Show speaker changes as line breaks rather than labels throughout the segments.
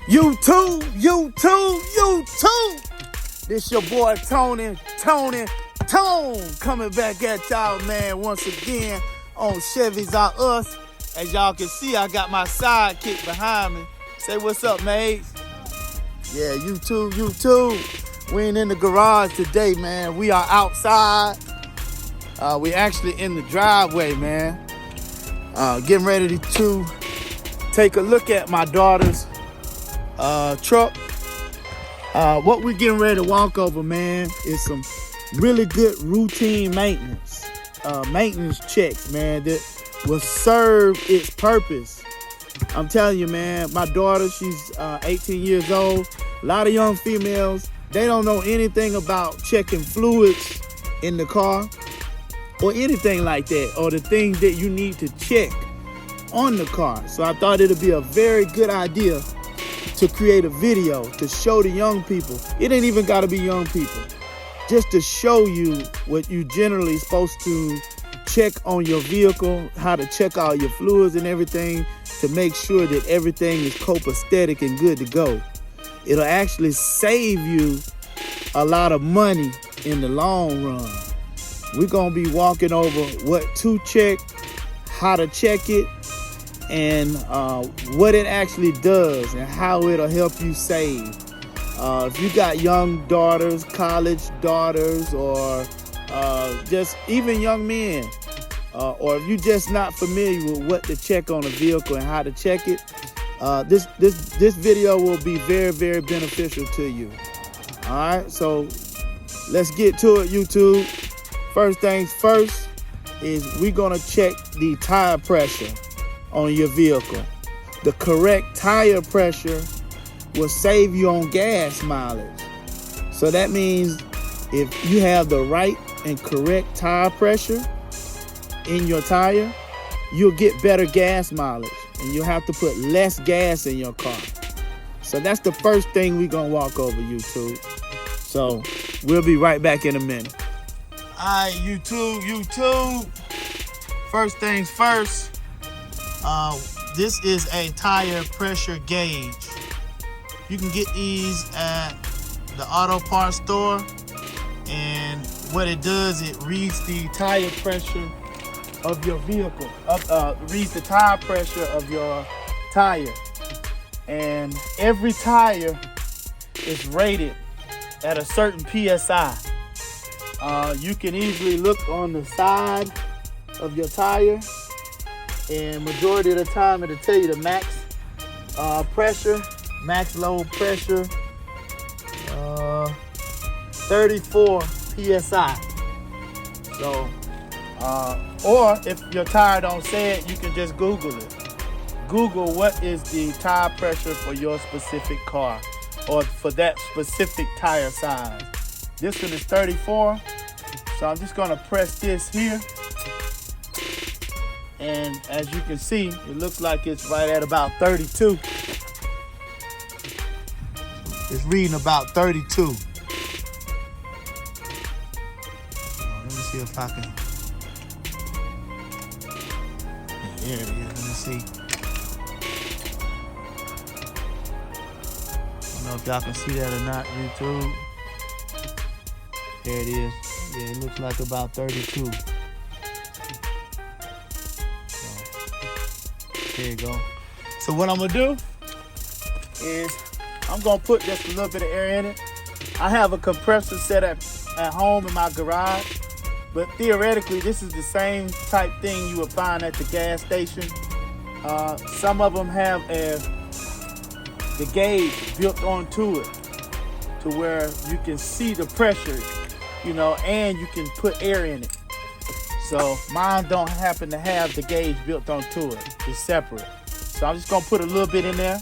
You too. This your boy Tone, coming back at y'all, man, once again on Chevys R Us. As y'all can see, I got my sidekick behind me. Say what's up, mates. Yeah, you too. We ain't in the garage today, man. We are outside. We actually in the driveway, man. Getting ready to take a look at my daughter's truck. What we're getting ready to walk over, man, is some really good routine maintenance checks, man, that will serve its purpose. I'm telling you, man, my daughter, she's 18 years old. A lot of young females, they don't know anything about checking fluids in the car or anything like that, or the things that you need to check on the car. So I thought it'd be a very good idea to create a video to show the young people. It ain't even gotta be young people. Just to show you what you generally supposed to check on your vehicle, how to check all your fluids and everything to make sure that everything is copacetic and good to go. It'll actually save you a lot of money in the long run. We're gonna be walking over what to check, how to check it, and what it actually does and how it'll help you save. If you got young daughters, college daughters, or just even young men, or if you're just not familiar with what to check on a vehicle and how to check it, this video will be very, very beneficial to you. All right, so let's get to it, YouTube. First things first is we're gonna check the tire pressure on your vehicle. The correct tire pressure will save you on gas mileage. So that means if you have the right and correct tire pressure in your tire, you'll get better gas mileage and you'll have to put less gas in your car. So that's the first thing we're gonna walk over, YouTube. So we'll be right back in a minute. All right, YouTube. First things first, this is a tire pressure gauge. You can get these at the auto parts store, and what it does, it reads the tire pressure of your vehicle, reads the tire pressure of your tire, and every tire is rated at a certain PSI. You can easily look on the side of your tire, and majority of the time it'll tell you the max pressure, max load pressure, 34 PSI. So, or if your tire don't say it, you can just Google it. Google what is the tire pressure for your specific car or for that specific tire size. This one is 34, so I'm just gonna press this here. And as you can see, it looks like it's right at about 32. It's reading about 32. Let me see if I can. Yeah, there it is. Let me see. I don't know if y'all can see that or not, YouTube. There it is. Yeah, it looks like about 32. There you go. So what I'm gonna do is I'm gonna put just a little bit of air in it. I have a compressor set at home in my garage, but theoretically this is the same type thing you would find at the gas station. Some of them have the gauge built onto it to where you can see the pressure, and you can put air in it. So mine don't happen to have the gauge built onto it. It's separate. So I'm just gonna put a little bit in there.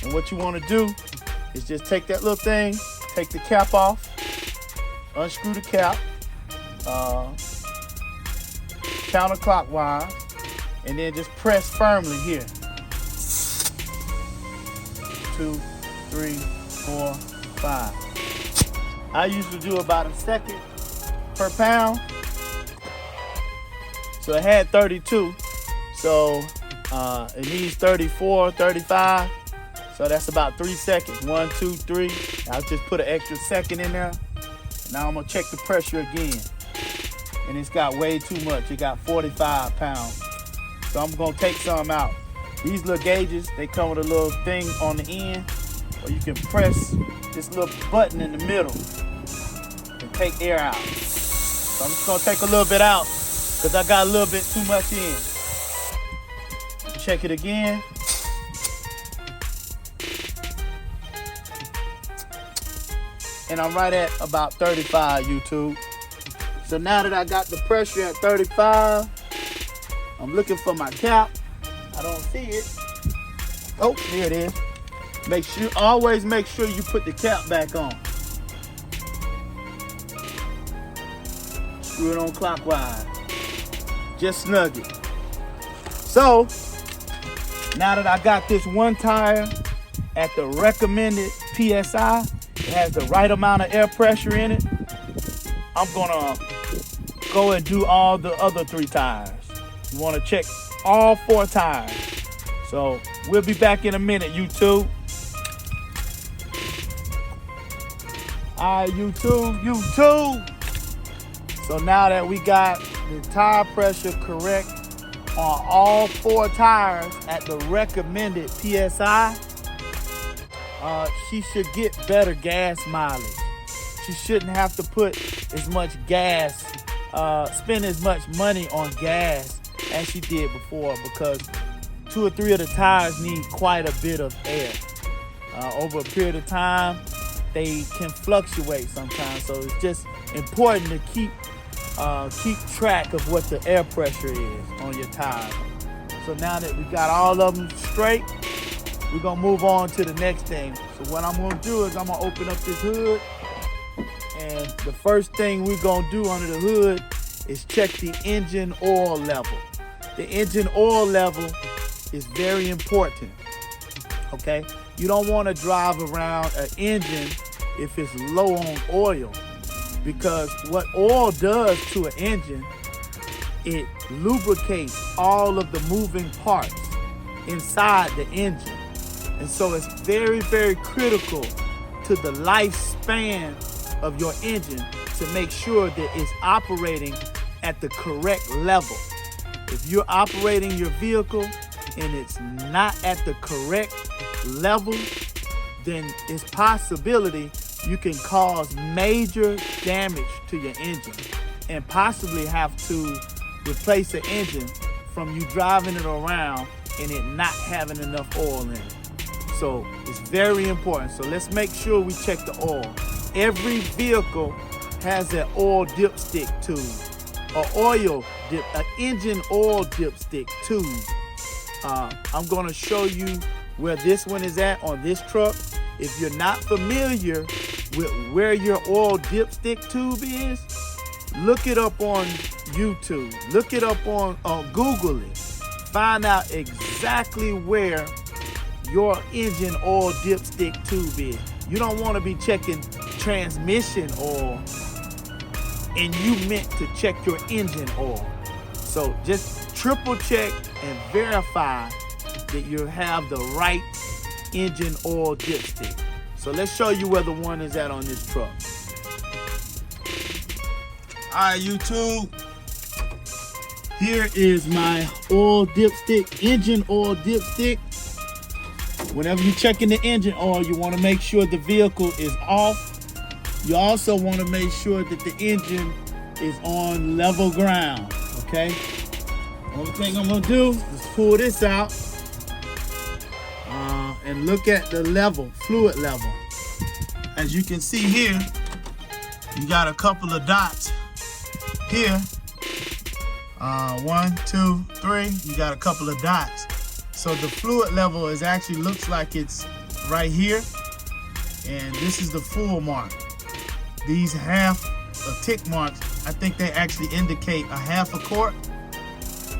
And what you wanna do is just take that little thing, take the cap off, unscrew the cap, counterclockwise, and then just press firmly here. 2, 3, 4, 5. I usually do about a second per pound. So it had 32, so it needs 34, 35. So that's about 3 seconds. 1, 2, 3. I'll just put an extra second in there. Now I'm gonna check the pressure again. And it's got way too much. It got 45 pounds. So I'm gonna take some out. These little gauges, they come with a little thing on the end, or you can press this little button in the middle and take air out. So I'm just gonna take a little bit out because I got a little bit too much in. Check it again. And I'm right at about 35, YouTube. So now that I got the pressure at 35, I'm looking for my cap. I don't see it. Oh, here it is. Always make sure you put the cap back on. Screw it on clockwise. Just snug it. So, now that I got this one tire at the recommended PSI, it has the right amount of air pressure in it, I'm gonna go and do all the other 3 tires. You wanna check all 4 tires. So we'll be back in a minute, YouTube. All right, YouTube. So now that we got the tire pressure correct on all 4 tires at the recommended PSI, she should get better gas mileage. She shouldn't have to put as much gas, spend as much money on gas as she did before, because 2 or 3 of the tires need quite a bit of air. Over a period of time, they can fluctuate sometimes. So it's just important to keep track of what the air pressure is on your tires. So now that we got all of them straight, we're gonna move on to the next thing. So what I'm gonna do is I'm gonna open up this hood, and the first thing we're gonna do under the hood is check the engine oil level. The engine oil level is very important, okay? You don't wanna drive around an engine if it's low on oil, because what oil does to an engine, it lubricates all of the moving parts inside the engine. And so it's very, very critical to the lifespan of your engine to make sure that it's operating at the correct level. If you're operating your vehicle and it's not at the correct level, then it's possibility you can cause major damage to your engine and possibly have to replace the engine from you driving it around and it not having enough oil in it. So it's very important. So let's make sure we check the oil. Every vehicle has an oil dipstick tube, an engine oil dipstick tube. I'm gonna show you where this one is at on this truck. If you're not familiar with where your oil dipstick tube is, look it up on YouTube. Look it up on Google it. Find out exactly where your engine oil dipstick tube is. You don't want to be checking transmission oil and you meant to check your engine oil. So just triple check and verify that you have the right engine oil dipstick. So let's show you where the one is at on this truck. All right, YouTube. Here is my oil dipstick, engine oil dipstick. Whenever you're checking the engine oil, you want to make sure the vehicle is off. You also want to make sure that the engine is on level ground, okay? Only thing I'm gonna do is pull this out and look at the level, fluid level. As you can see here, you got a couple of dots here. 1, 2, 3, you got a couple of dots. So the fluid level is actually looks like it's right here, and this is the full mark. These half tick marks, I think they actually indicate a half a quart.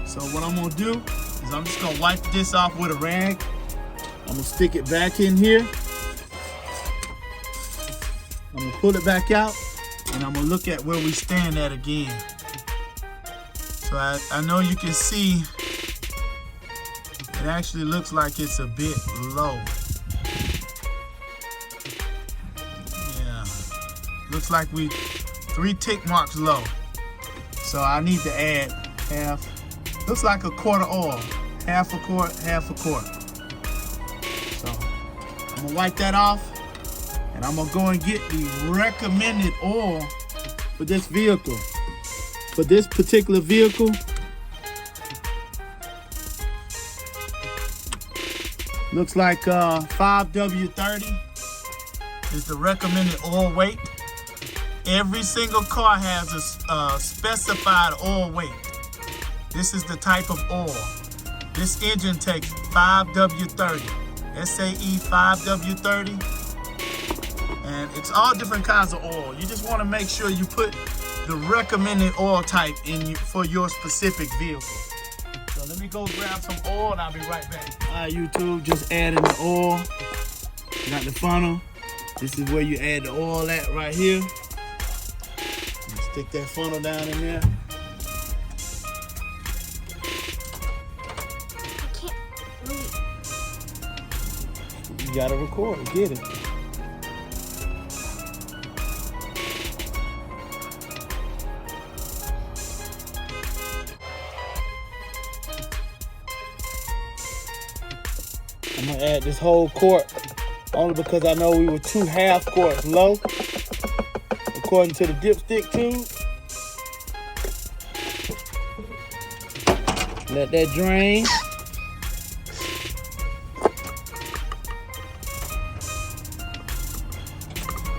So what I'm gonna do is I'm just gonna wipe this off with a rag. I'm gonna stick it back in here. I'm gonna pull it back out, and I'm gonna look at where we stand at again. So I know you can see it actually looks like it's a bit low. Looks like we 3 tick marks low. So I need to add half. Looks like a quart of oil. Half a quart, half a quart. So I'm gonna wipe that off, and I'm gonna go and get the recommended oil for this vehicle. For this particular vehicle, looks like 5W30 is the recommended oil weight. Every single car has a specified oil weight. This is the type of oil. This engine takes 5W30, SAE 5W30, and it's all different kinds of oil. You just want to make sure you put the recommended oil type in for your specific vehicle. So let me go grab some oil and I'll be right back. All right, YouTube, just adding the oil. Got the funnel. This is where you add the oil at right here. Stick that funnel down in there.
I can't read.
You gotta record it, get it. I'm gonna add this whole quart only because I know we were 2 half quarts low according to the dipstick tube. Let that drain.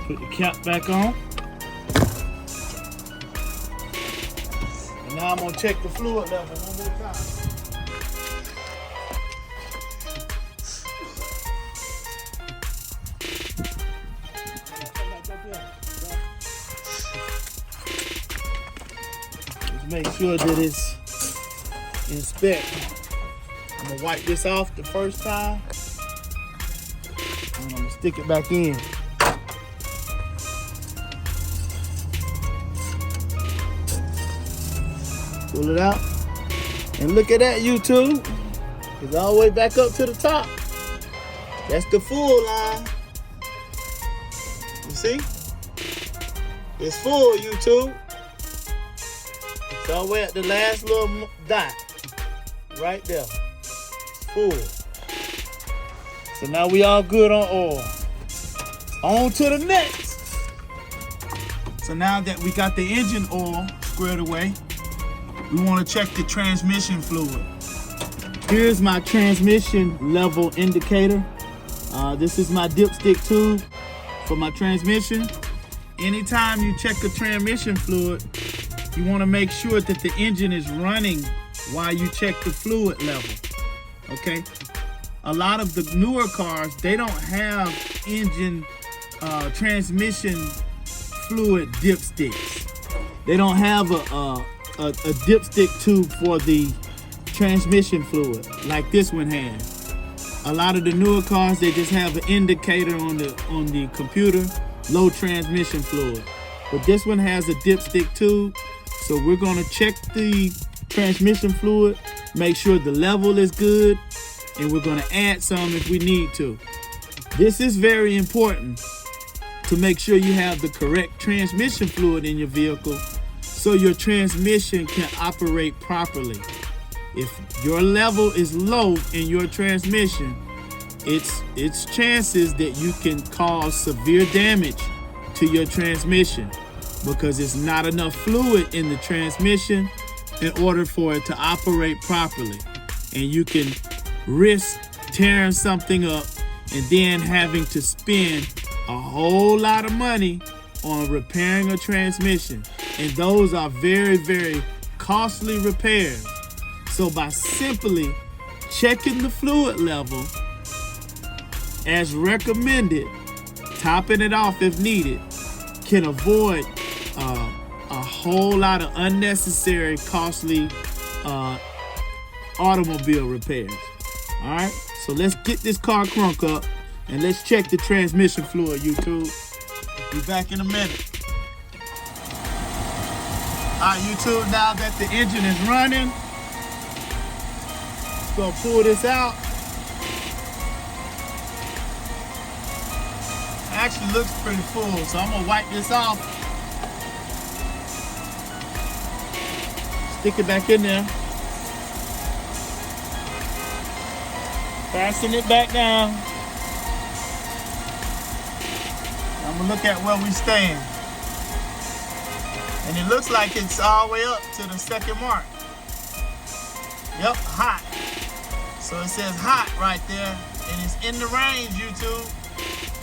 Put the cap back on. And now I'm gonna check the fluid level one more time. Make sure that it's in spec. I'm gonna wipe this off the first time, and I'm gonna stick it back in. Pull it out, and look at that, YouTube. It's all the way back up to the top. That's the full line. You see? It's full, YouTube. It's all the way at the last little dot. Right there. Full. So now we all good on oil. On to the next. So now that we got the engine oil squared away, we want to check the transmission fluid. Here's my transmission level indicator. This is my dipstick tube for my transmission. Anytime you check the transmission fluid, you want to make sure that the engine is running while you check the fluid level, okay? A lot of the newer cars, they don't have engine transmission fluid dipsticks. They don't have a dipstick tube for the transmission fluid like this one has. A lot of the newer cars, they just have an indicator on the computer, low transmission fluid. But this one has a dipstick tube. So we're gonna check the transmission fluid, make sure the level is good, and we're gonna add some if we need to. This is very important to make sure you have the correct transmission fluid in your vehicle so your transmission can operate properly. If your level is low in your transmission, it's chances that you can cause severe damage to your transmission, because it's not enough fluid in the transmission in order for it to operate properly. And you can risk tearing something up and then having to spend a whole lot of money on repairing a transmission. And those are very, very costly repairs. So by simply checking the fluid level as recommended, topping it off if needed, can avoid a whole lot of unnecessary, costly automobile repairs. All right, so let's get this car crunk up and let's check the transmission fluid, YouTube. Be back in a minute. All right, YouTube, now that the engine is running, just gonna pull this out. actually looks pretty full, so I'm gonna wipe this off. Stick it back in there. Fasten it back down. I'm gonna look at where we stand. And it looks like it's all the way up to the second mark. Yep, hot. So it says hot right there, and it's in the range, YouTube.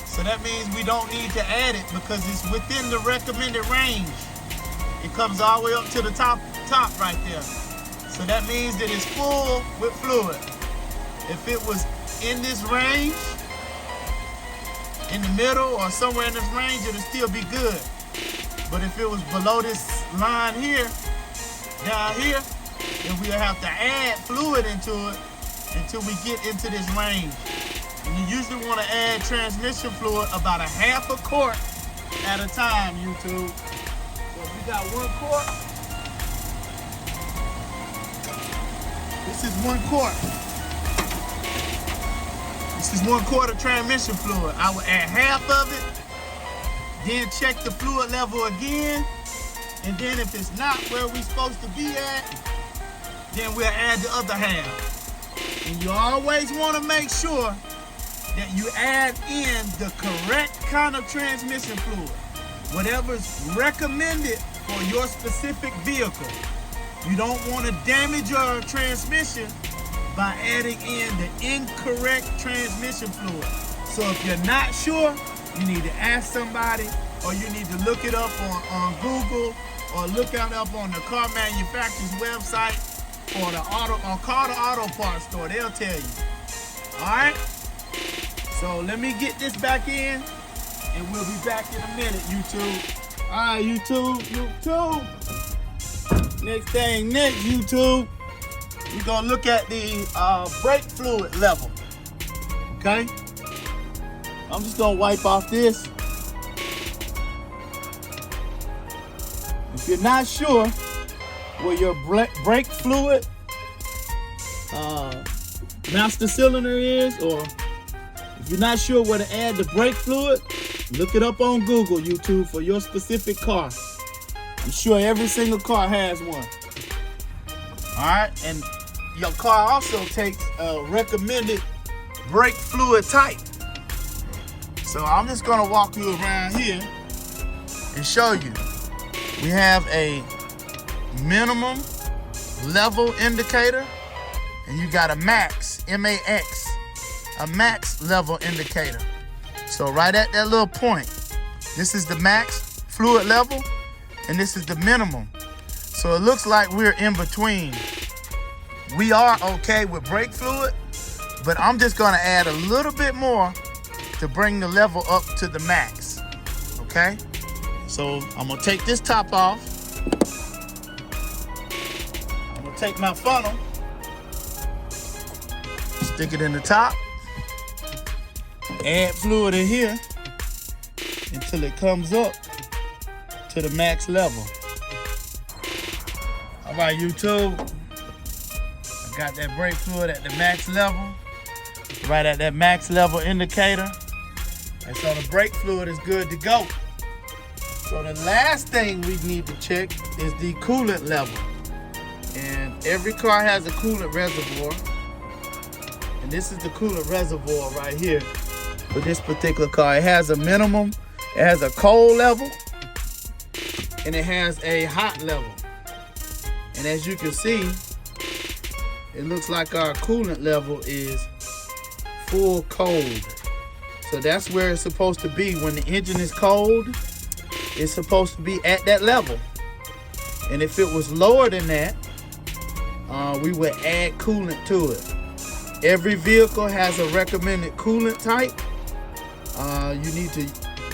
So that means we don't need to add it because it's within the recommended range. It comes all the way up to the top right there. So that means that it's full with fluid. If it was in this range, in the middle or somewhere in this range, it'll still be good. But if it was below this line here, down here, then we'll have to add fluid into it until we get into this range. And you usually want to add transmission fluid about a half a quart at a time, YouTube. So if you got 1 quart, this is 1 quart. This is 1 quart of transmission fluid. I will add half of it, then check the fluid level again, and then if it's not where we're supposed to be at, then we'll add the other half. And you always want to make sure that you add in the correct kind of transmission fluid, whatever's recommended for your specific vehicle. You don't want to damage your transmission by adding in the incorrect transmission fluid. So if you're not sure, you need to ask somebody, or you need to look it up on Google, or look it up on the car manufacturer's website, or call the auto parts store. They'll tell you. All right. So let me get this back in, and we'll be back in a minute, YouTube. All right, YouTube. Next thing next, YouTube. We're gonna look at the brake fluid level. Okay. I'm just gonna wipe off this. If you're not sure where your brake fluid master cylinder is, or if you're not sure where to add the brake fluid, look it up on Google, YouTube, for your specific car. I'm sure every single car has one. All right, and your car also takes a recommended brake fluid type. So I'm just gonna walk you around here and show you. We have a minimum level indicator, and you got a max, M-A-X, a max level indicator. So right at that little point, this is the max fluid level, and this is the minimum. So it looks like we're in between. We are okay with brake fluid, but I'm just gonna add a little bit more to bring the level up to the max, okay? So I'm gonna take this top off. I'm gonna take my funnel, stick it in the top, add fluid in here until it comes up to the max level. All right, YouTube. I got that brake fluid at the max level, right at that max level indicator. And so the brake fluid is good to go. So the last thing we need to check is the coolant level. And every car has a coolant reservoir. And this is the coolant reservoir right here for this particular car. It has a minimum, it has a cold level, and it has a hot level. And as you can see, it looks like our coolant level is full cold. So that's where it's supposed to be. When the engine is cold, it's supposed to be at that level. And if it was lower than that, we would add coolant to it. Every vehicle has a recommended coolant type. You need to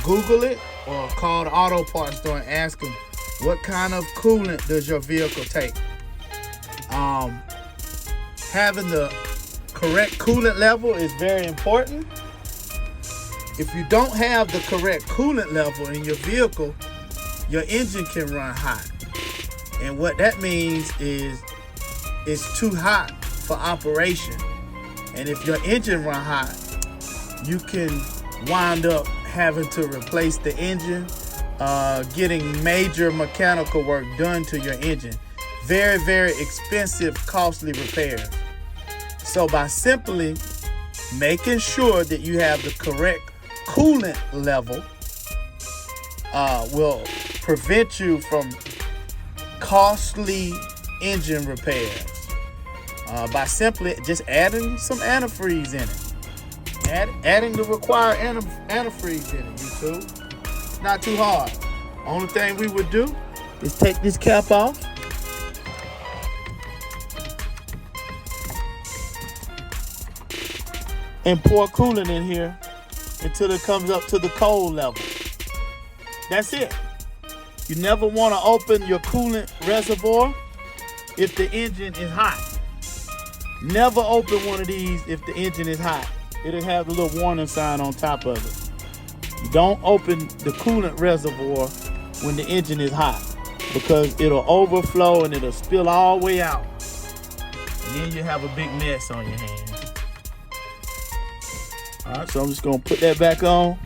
Google it or call the auto parts store and ask them, what kind of coolant does your vehicle take? Having the correct coolant level is very important. If you don't have the correct coolant level in your vehicle, your engine can run hot. And what that means is it's too hot for operation. And if your engine run hot, you can wind up having to replace the engine, getting major mechanical work done to your engine. Very, very expensive, costly repairs. So by simply making sure that you have the correct coolant level will prevent you from costly engine repairs. By simply just adding some antifreeze in it. Adding the required antifreeze in it, YouTube. Not too hard. Only thing we would do is take this cap off. And pour coolant in here until it comes up to the cold level. That's it. You never want to open your coolant reservoir if the engine is hot. Never open one of these if the engine is hot. It'll have a little warning sign on top of it. Don't open the coolant reservoir when the engine is hot, because it'll overflow and it'll spill all the way out. And then you have a big mess on your hands. All right, so I'm just gonna put that back on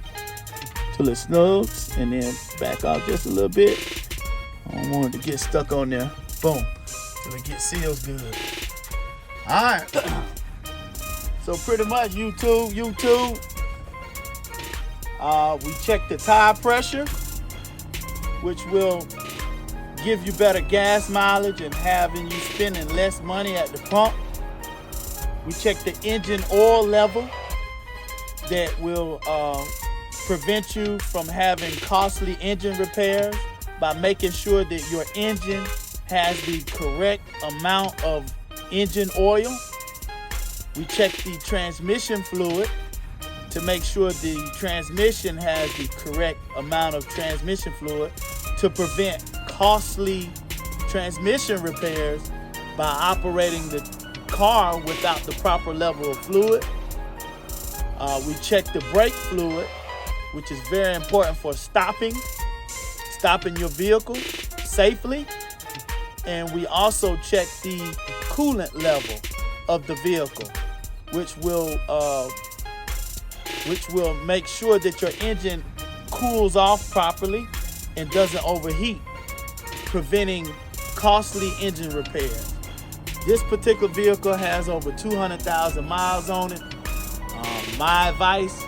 till it snugs, and then back off just a little bit. I don't want it to get stuck on there. Boom, till it gets seals good. All right, so pretty much YouTube, we check the tire pressure, which will give you better gas mileage and having you spending less money at the pump. We check the engine oil level, that will prevent you from having costly engine repairs by making sure that your engine has the correct amount of engine oil. We check the transmission fluid to make sure the transmission has the correct amount of transmission fluid to prevent costly transmission repairs by operating the car without the proper level of fluid. We check the brake fluid, which is very important for stopping your vehicle safely. And we also check the coolant level of the vehicle, which will make sure that your engine cools off properly and doesn't overheat, preventing costly engine repairs. This particular vehicle has over 200,000 miles on it. My advice,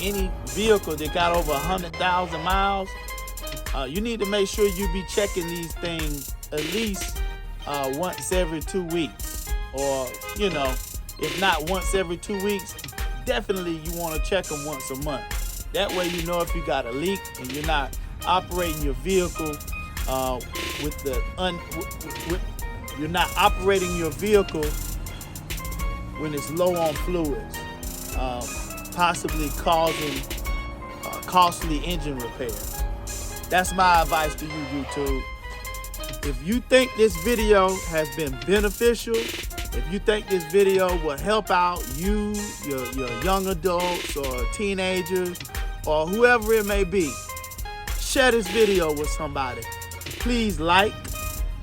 any vehicle that got over 100,000 miles, you need to make sure you be checking these things at least once every 2 weeks. Or, if not once every 2 weeks, definitely you want to check them once a month. That way you know if you got a leak and you're not operating your vehicle you're not operating your vehicle when it's low on fluids, possibly causing costly engine repairs. That's my advice to you, YouTube. If you think this video has been beneficial, if you think this video will help out you, your young adults or teenagers or whoever it may be, share this video with somebody. Please like,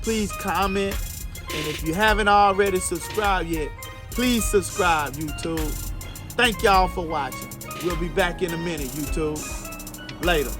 please comment, and if you haven't already subscribed yet, please subscribe, YouTube. Thank y'all for watching. We'll be back in a minute, YouTube. Later.